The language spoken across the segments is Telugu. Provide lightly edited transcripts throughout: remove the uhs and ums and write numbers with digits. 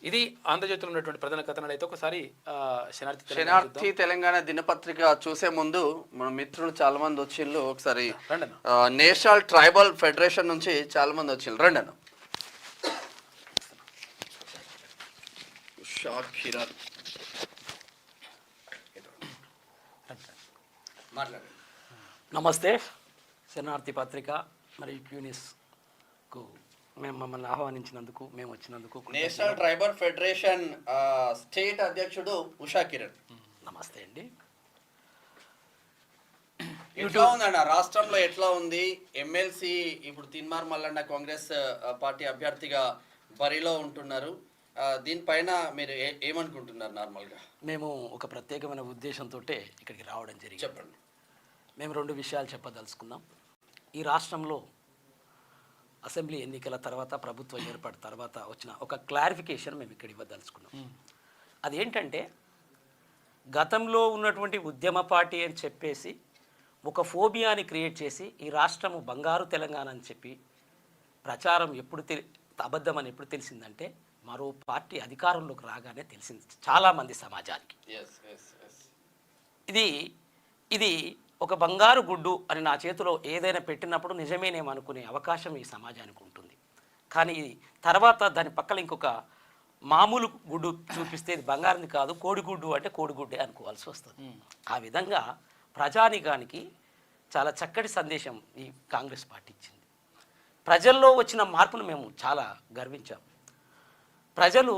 ఇది ఆంధ్రజ్యోతిలో ఉన్నటువంటి ప్రధాన కథనాలు. అయితే ఒకసారి శనార్థి తెలంగాణ దినపత్రిక చూసే ముందు మన మిత్రులు చాలా మంది వచ్చిండ్రు. ఒకసారి నేషనల్ ట్రైబల్ ఫెడరేషన్ నుంచి చాలా మంది వచ్చిండ్రు. రండి అన్న. నమస్తే. శనార్థి పత్రిక మరియు క్యూనిస్కు మేము మమ్మల్ని ఆహ్వానించినందుకు, మేము వచ్చినందుకు. నేషనల్ ట్రైబల్ ఫెడరేషన్ స్టేట్ అధ్యక్షుడు ఉషా కిరణ్. నమస్తే అండి. ఎట్లా ఉందన్న రాష్ట్రంలో ఎట్లా ఉంది? ఎమ్మెల్సీ ఇప్పుడు తీన్మార్ మల్లన్న కాంగ్రెస్ పార్టీ అభ్యర్థిగా బరిలో ఉంటున్నారు. దీనిపైన మీరు ఏమనుకుంటున్నారు? నార్మల్గా మేము ఒక ప్రత్యేకమైన ఉద్దేశంతో ఇక్కడికి రావడం జరిగింది. చెప్పండి. మేము 2 విషయాలు చెప్పదలుచుకున్నాం. ఈ రాష్ట్రంలో అసెంబ్లీ ఎన్నికల తర్వాత, ప్రభుత్వ ఏర్పాటు తర్వాత వచ్చిన ఒక క్లారిఫికేషన్ మేము ఇక్కడ ఇవ్వదలుచుకున్నాం. అదేంటంటే, గతంలో ఉన్నటువంటి ఉద్యమ పార్టీ అని చెప్పేసి ఒక ఫోబియాని క్రియేట్ చేసి ఈ రాష్ట్రము బంగారు తెలంగాణ అని చెప్పి ప్రచారం అబద్ధమని ఎప్పుడు తెలిసిందంటే, మరో పార్టీ అధికారంలోకి రాగానే తెలిసింది చాలామంది సమాజానికి. ఇది ఒక బంగారు గుడ్డు అని నా చేతిలో ఏదైనా పెట్టినప్పుడు నిజమేనేమనుకునే అవకాశం ఈ సమాజానికి ఉంటుంది. కానీ తర్వాత దాని పక్కన ఇంకొక మామూలు గుడ్డు చూపిస్తే ఇది బంగారంది కాదు, కోడిగుడ్డు అంటే కోడిగుడ్డే అనుకోవాల్సి వస్తుంది. ఆ విధంగా ప్రజానికానికి చాలా చక్కటి సందేశం ఈ కాంగ్రెస్ పార్టీ ఇచ్చింది. ప్రజల్లో వచ్చిన మార్పును మేము చాలా గర్వించాం. ప్రజలు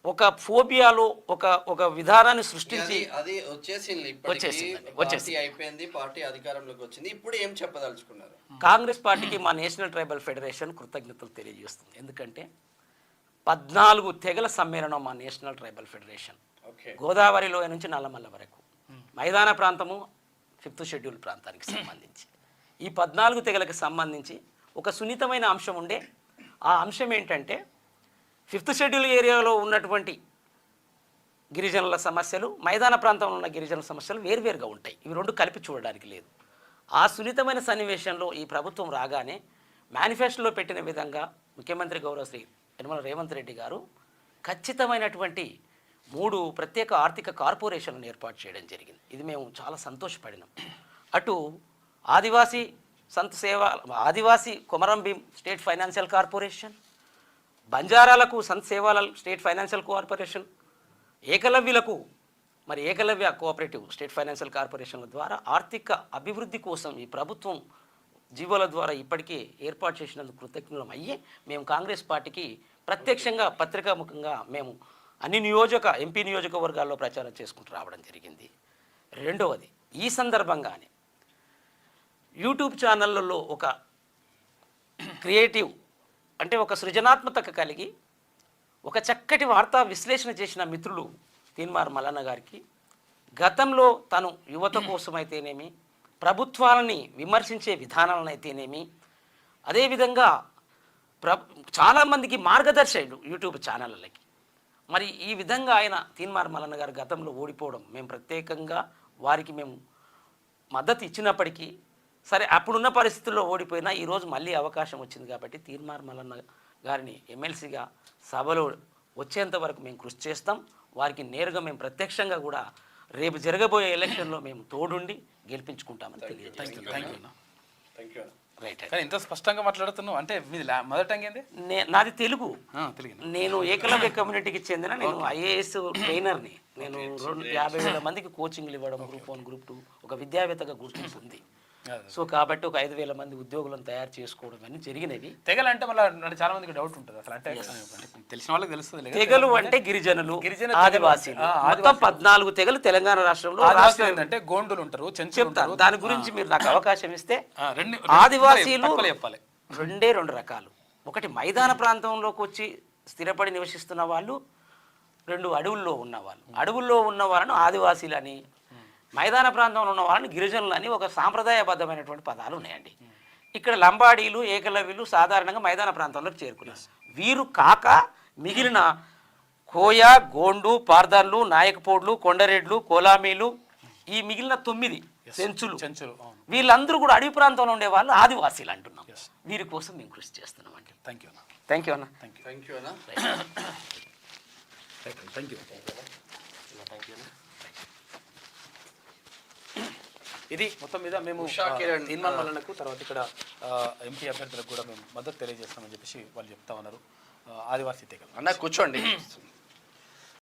ఒక ఫోబియాలో ఒక విధానాన్ని సృష్టించి అది వచ్చేసింది, అయిపోయింది, పార్టీ అధికారంలోకి వచ్చింది. ఇప్పుడు ఏం చెప్పదలుచుకున్నారు? కాంగ్రెస్ పార్టీకి మా నేషనల్ ట్రైబల్ ఫెడరేషన్ కృతజ్ఞతలు తెలియజేస్తుంది. ఎందుకంటే 14 తెగల సమ్మేళనం మా నేషనల్ ట్రైబల్ ఫెడరేషన్. గోదావరిలో నుంచి నల్లమల్ల వరకు, మైదాన ప్రాంతము 5th షెడ్యూల్ ప్రాంతానికి సంబంధించి ఈ 14 తెగలకు సంబంధించి ఒక సున్నితమైన అంశం ఉండే. ఆ అంశం ఏంటంటే, 5th షెడ్యూల్ ఏరియాలో ఉన్నటువంటి గిరిజనుల సమస్యలు, మైదాన ప్రాంతంలో ఉన్న గిరిజనుల సమస్యలు వేరువేరుగా ఉంటాయి. ఇవి 2 కలిపి చూడడానికి లేదు. ఆ సున్నితమైన సన్నివేశంలో ఈ ప్రభుత్వం రాగానే మేనిఫెస్టోలో పెట్టిన విధంగా ముఖ్యమంత్రి గౌరవ శ్రీ యనమల రేవంత్ రెడ్డి గారు ఖచ్చితమైనటువంటి 3 ప్రత్యేక ఆర్థిక కార్పొరేషన్లను ఏర్పాటు చేయడం జరిగింది. ఇది మేము చాలా సంతోషపడినాం. అటు ఆదివాసీ Komaram Bheem state financial corporation, బంజారాలకు Sant Sevalal state financial corporation, ఏకలవ్యులకు ఏకలవ్య కోఆపరేటివ్ స్టేట్ ఫైనాన్షియల్ కార్పొరేషన్ల ద్వారా ఆర్థిక అభివృద్ధి కోసం ఈ ప్రభుత్వం జీవోల ద్వారా ఇప్పటికే ఏర్పాటు చేసినందుకు కృతజ్ఞులం అయ్యి మేము కాంగ్రెస్ పార్టీకి ప్రత్యక్షంగా పత్రికాముఖంగా మేము అన్ని ఎంపీ నియోజకవర్గాల్లో ప్రచారం చేసుకుంటూ రావడం జరిగింది. రెండవది, ఈ సందర్భంగానే యూట్యూబ్ ఛానళ్ళలో ఒక క్రియేటివ్ అంటే ఒక సృజనాత్మకత కలిగి ఒక చక్కటి వార్తా విశ్లేషణ చేసిన మిత్రులు తీన్మార్ మల్లన్న గారికి గతంలో తను యువత కోసమైతేనేమి, ప్రభుత్వాలని విమర్శించే విధానాలనైతేనేమి, అదేవిధంగా చాలామందికి మార్గదర్శకుడు యూట్యూబ్ ఛానళ్ళకి. మరి ఈ విధంగా ఆయన తీన్మార్ మల్లన్న గారు గతంలో ఓడిపోవడం మేము ప్రత్యేకంగా వారికి మేము మద్దతు ఇచ్చినప్పటికీ, సరే అప్పుడున్న పరిస్థితుల్లో ఓడిపోయినా ఈరోజు మళ్ళీ అవకాశం వచ్చింది కాబట్టి తీన్మార్ మల్లన్న గారిని ఎమ్మెల్సీగా సభలో వచ్చేంత వరకు మేము కృషి చేస్తాం. వారికి నేరుగా మేము ప్రత్యక్షంగా కూడా రేపు జరగబోయే ఎలక్షన్లో మేము తోడుండి గెలిపించుకుంటామని తెలియజేస్తున్నాం. కానీ ఇంత స్పష్టంగా మాట్లాడుతున్నావు అంటే మీది మదర్ టంగ్ ఏంది? నాది తెలుగు. నేను ఏకలవ్య కమ్యూనిటీకి చెందిన నేను ఐఏఎస్ ట్రైనర్ని. నేను 50,000 మందికి కోచింగ్లు ఇవ్వడం, గ్రూప్ 1 గ్రూప్ 2 ఒక విద్యావేత్తగా గుర్తింపు ఉంది. సో కాబట్టి ఒక 5,000 మంది ఉద్యోగులను తయారు చేసుకోవడం అన్నీ జరిగినవి. తెగలు అంటే మళ్ళీ చాలా మందికి డౌట్ ఉంటుంది అసలు, అంటే తెలిసిన వాళ్ళకి తెలుస్తుంది. తెగలు అంటే గిరిజనులు, ఆదివాసీలు, మొత్తం 14 తెగలు తెలంగాణ రాష్ట్రంలో. అంటే గోండులు ఉంటారు, చెప్తాను. దాని గురించి మీరు నాకు అవకాశం ఇస్తే, ఆదివాసీలు 2 రకాలు. ఒకటి మైదాన ప్రాంతంలోకి వచ్చి స్థిరపడి నివసిస్తున్న వాళ్ళు, 2 అడవుల్లో ఉన్నవాళ్ళు. అడవుల్లో ఉన్న వాళ్ళను ఆదివాసీలు అని, మైదాన ప్రాంతంలో ఉన్న వాళ్ళని గిరిజనులు అని ఒక సాంప్రదాయబద్ధమైనటువంటి పదాలు ఉన్నాయండి. ఇక్కడ లంబాడీలు, ఏకలవ్యులు సాధారణంగా మైదాన ప్రాంతంలోకి చేరుకున్నారు. వీరు కాక మిగిలిన కోయ, గోండు, పార్దాన్లు, నాయకపోడ్లు, కొండరెడ్లు, కోలామీలు, ఈ మిగిలిన 9 చెంచులు, వీళ్ళందరూ కూడా అడవి ప్రాంతంలో ఉండే వాళ్ళు ఆదివాసీలు అంటున్నాం. వీరి కోసం మేము కృషి చేస్తున్నాం అండి. Thank you. థ్యాంక్ యూ అన్న. థ్యాంక్ యూ అన్న. Thank you. ఇది మొత్తం మీద మేము ఉషా కిరణ్ తీన్మార్ మల్లన్నకు తర్వాత ఇక్కడ ఎంపీ అభ్యర్థులకు కూడా మేము మద్దతు తెలియజేస్తామని చెప్పేసి వాళ్ళు చెప్తా ఉన్నారు. ఆదివాసీ తెగలు అన్న కూర్చోండి.